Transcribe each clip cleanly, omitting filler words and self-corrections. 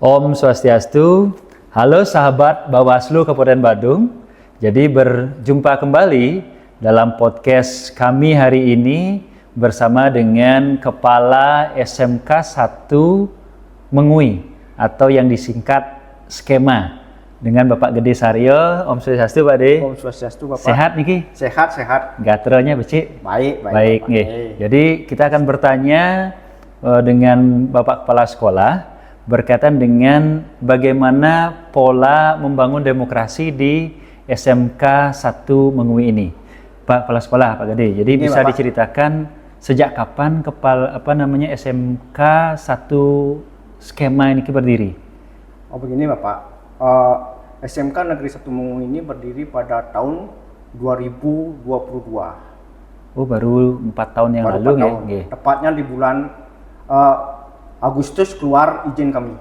Om Swastiastu, halo sahabat Bawaslu Kabupaten Badung. Jadi berjumpa kembali dalam podcast kami hari ini bersama dengan Kepala SMK 1 Mengui atau yang disingkat skema dengan Bapak Gede Saryo. Om Swastiastu Pak De. Om Swastiastu Bapak. Sehat niki? Sehat. Gateranya becik? Baik. Jadi kita akan bertanya dengan Bapak Kepala Sekolah berkaitan dengan bagaimana pola membangun demokrasi di SMK 1 Mengui ini. Pak Kepala Sekolah, Pak Gede. Jadi bisa Bapak diceritakan sejak kapan SMK 1 skema ini berdiri? Oh begini Bapak, SMK Negeri 1 Mengui ini berdiri pada tahun 2022. Oh baru 4 tahun yang lalu ya? Tepatnya di bulan Agustus keluar izin kami,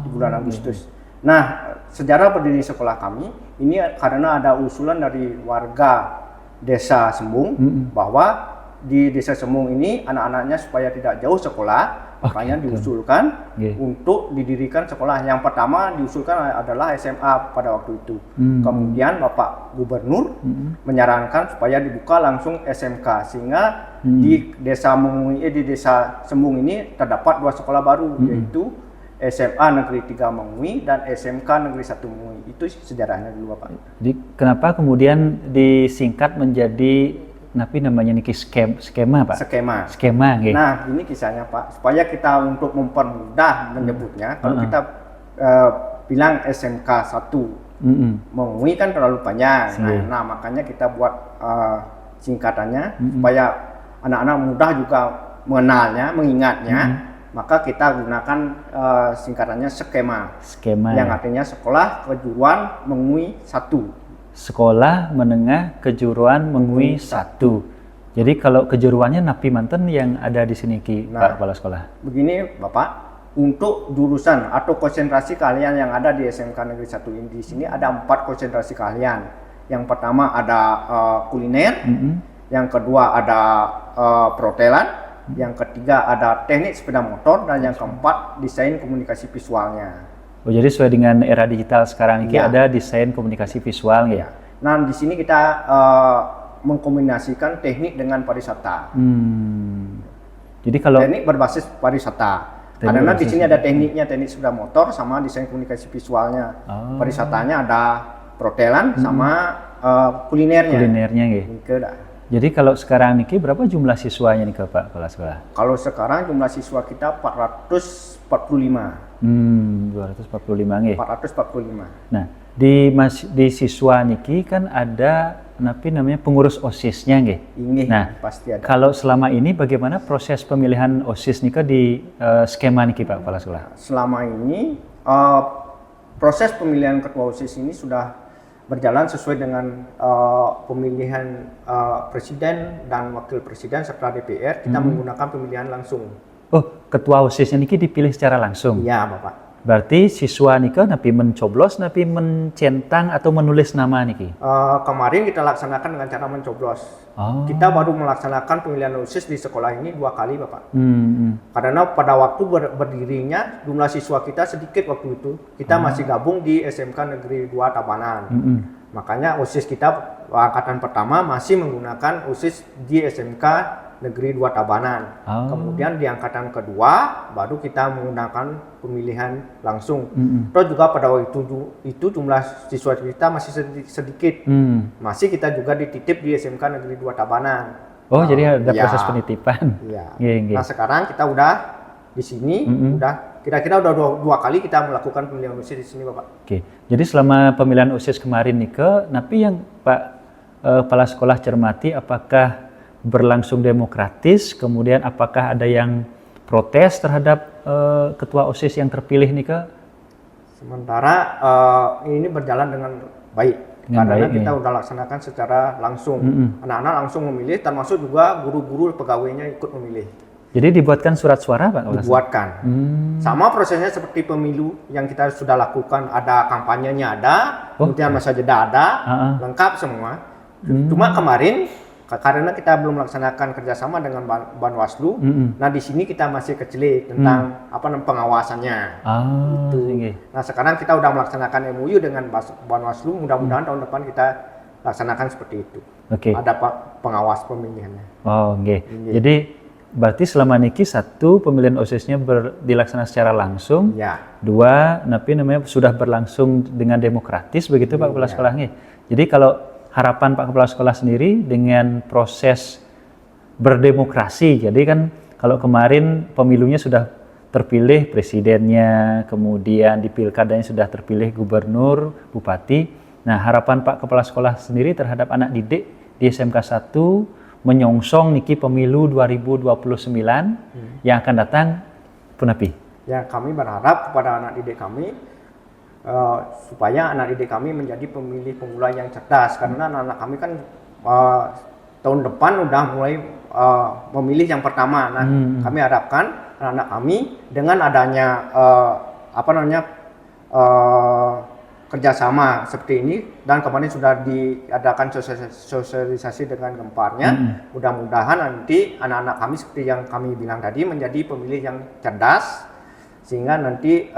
di bulan Agustus. Nah, sejarah berdiri sekolah kami ini karena ada usulan dari warga desa Sembung bahwa di desa Sembung ini anak-anaknya supaya tidak jauh sekolah, makanya diusulkan untuk didirikan sekolah. Yang pertama diusulkan adalah SMA pada waktu itu. Kemudian Bapak Gubernur menyarankan supaya dibuka langsung SMK sehingga di desa Sembung ini terdapat 2 sekolah baru yaitu SMA Negeri 3 Mengui dan SMK Negeri 1 Mengui. Itu sejarahnya dulu Bapak. Jadi kenapa kemudian disingkat menjadi namanya niki skema Pak? Skema gitu. Nah ini kisahnya Pak, supaya kita untuk mempermudah menyebutnya, kalau kita bilang SMK 1 Mengui kan terlalu panjang. Nah makanya kita buat singkatannya supaya anak-anak mudah juga mengenalnya, mengingatnya. Maka kita gunakan singkatannya skema. Yang artinya Sekolah Kejuruan Mengui 1. Sekolah Menengah Kejuruan Mengui 1. Jadi kalau kejuruannya napi manten yang ada di sini Pak Kepala Sekolah. Begini Bapak, untuk jurusan atau konsentrasi keahlian yang ada di SMK Negeri 1 ini di sini ada 4 konsentrasi keahlian. Yang pertama ada kuliner, yang kedua ada perhotelan, yang ketiga ada teknik sepeda motor, dan yang keempat desain komunikasi visualnya. Oh jadi sesuai dengan era digital sekarang ini ada desain komunikasi visual ya. Nah di sini kita mengkombinasikan teknik dengan pariwisata. Jadi kalau teknik berbasis pariwisata. Karena di sini ada tekniknya, teknik sepeda motor sama desain komunikasi visualnya. Pariwisatanya ada perhotelan sama kulinernya. Jadi kalau sekarang niki berapa jumlah siswanya nih Pak Kepala Sekolah? Kalau sekarang jumlah siswa kita 445. 245 nggih. 445. Nah, di siswa niki kan ada namanya pengurus OSIS-nya nggih. Nah, pasti ada. Kalau selama ini bagaimana proses pemilihan OSIS nika di skema niki Pak Kepala Sekolah? Selama ini proses pemilihan ketua OSIS ini sudah berjalan sesuai dengan pemilihan presiden dan wakil presiden serta DPR. Kita menggunakan pemilihan langsung. Oh, ketua OSIS niki dipilih secara langsung? Iya, Bapak. Berarti siswa nika napi mencoblos, napi mencentang atau menulis nama niki? Kemarin kita laksanakan dengan cara mencoblos. Kita baru melaksanakan pemilihan OSIS di sekolah ini 2 kali, Bapak. Karena pada waktu berdirinya jumlah siswa kita sedikit waktu itu. Kita masih gabung di SMK Negeri 2 Tabanan. Makanya OSIS kita angkatan pertama masih menggunakan OSIS di SMK Negeri 2 Tabanan. Kemudian di angkatan kedua baru kita menggunakan pemilihan langsung. Terus juga pada waktu itu jumlah siswa kita masih sedikit. Masih kita juga dititip di SMK Negeri 2 Tabanan. Oh, jadi ada proses penitipan. Iya. Nah, sekarang kita udah di sini kira-kira udah 2 kali kita melakukan pemilihan OSIS di sini, Bapak. Oke. Jadi selama pemilihan OSIS kemarin nih napi yang Pak Kepala Sekolah cermati apakah berlangsung demokratis, kemudian apakah ada yang protes terhadap ketua OSIS yang terpilih nih Sementara ini berjalan dengan baik. Karena kita udah laksanakan secara langsung. Anak-anak langsung memilih, termasuk juga guru-guru pegawainya ikut memilih. Jadi dibuatkan surat suara Pak? Dibuatkan. Sama prosesnya seperti pemilu yang kita sudah lakukan, ada kampanyenya ada, kemudian masa jeda ada, lengkap semua. Cuma kemarin karena kita belum melaksanakan kerjasama dengan Banwaslu. Nah di sini kita masih kecil tentang pengawasannya. Itu. Okay. Nah sekarang kita udah melaksanakan MOU dengan Banwaslu. Mudah-mudahan tahun depan kita laksanakan seperti itu. Okay. Ada pengawas pemilihannya. Oh, okay. Jadi berarti selama niki satu pemilihan OSIS-nya dilaksanakan secara langsung. Ya. Dua, sudah berlangsung dengan demokratis begitu Pak Kepala Sekolahnya. Jadi kalau harapan Pak Kepala Sekolah sendiri dengan proses berdemokrasi, jadi kan kalau kemarin pemilunya sudah terpilih presidennya, kemudian di pilkadanya sudah terpilih gubernur, bupati. Nah harapan Pak Kepala Sekolah sendiri terhadap anak didik di SMK 1 menyongsong niki pemilu 2029 yang akan datang punapi. Ya kami berharap kepada anak didik kami supaya anak didik kami menjadi pemilih pemula yang cerdas, karena anak-anak kami kan tahun depan udah mulai memilih yang pertama. Nah kami harapkan anak-anak kami dengan adanya kerjasama seperti ini, dan kemarin sudah diadakan sosialisasi dengan gemparnya, mudah-mudahan nanti anak-anak kami seperti yang kami bilang tadi menjadi pemilih yang cerdas, sehingga nanti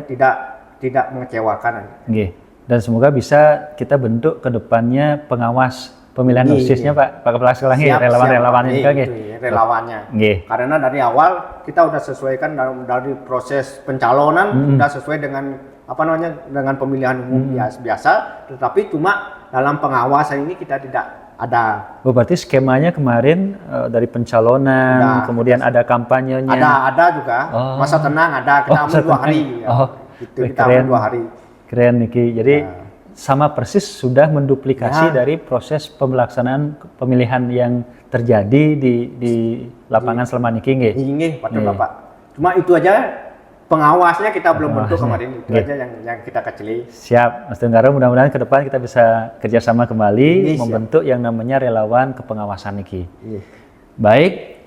tidak mengecewakan. Okay. Dan semoga bisa kita bentuk ke depannya pengawas pemilihan OSIS-nya Pak Kepala Sekolahnya, relawan-relawannya juga relawannya. Karena dari awal kita udah sesuaikan dari proses pencalonan udah sesuai dengan dengan pemilihan umum biasa, tetapi cuma dalam pengawasan ini kita tidak ada. Oh, berarti skemanya kemarin dari pencalonan, kemudian ada kampanyenya. Ada juga. Masa tenang ada, kita ambil 2 hari. Kita ambil 2 hari. Keren Niki. Jadi sama persis sudah menduplikasi dari proses pelaksanaan pemilihan yang terjadi di lapangan selama Niki nggih. Nggih, Bapak. Cuma itu aja pengawasnya kita belum bentuk kemarin, itu aja yang kita kecili. Siap, Mas Tenggara, mudah-mudahan ke depan kita bisa kerjasama kembali membentuk yang namanya relawan kepengawasan Niki. Baik,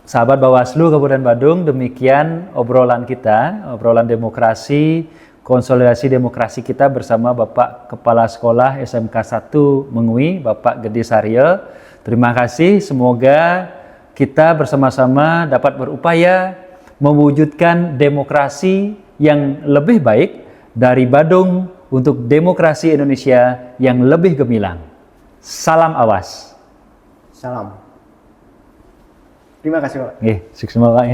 sahabat Bawaslu Kabupaten Badung, demikian obrolan kita, obrolan demokrasi, konsolidasi demokrasi kita bersama Bapak Kepala Sekolah SMK 1 Mengui, Bapak Gede Saryo. Terima kasih, semoga kita bersama-sama dapat berupaya mewujudkan demokrasi yang lebih baik dari Badung untuk demokrasi Indonesia yang lebih gemilang. Salam awas. Salam. Terima kasih Pak. Sukses Pak.